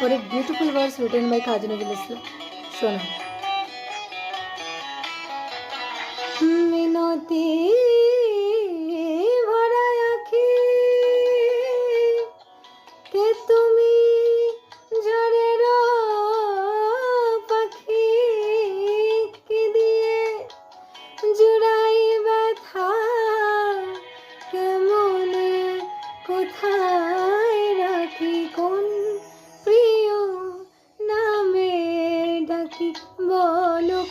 और एक beautiful verse written by काजी नजरुल इस्लाम। শোনো। মিনতি ভরা আখি কে তুমি ঝড়ের পাখি কি দিয়ে জুড়াই ব্যথা কেমনে কোথায় রাখি কোন প্রিয় নামে ডাকি বলো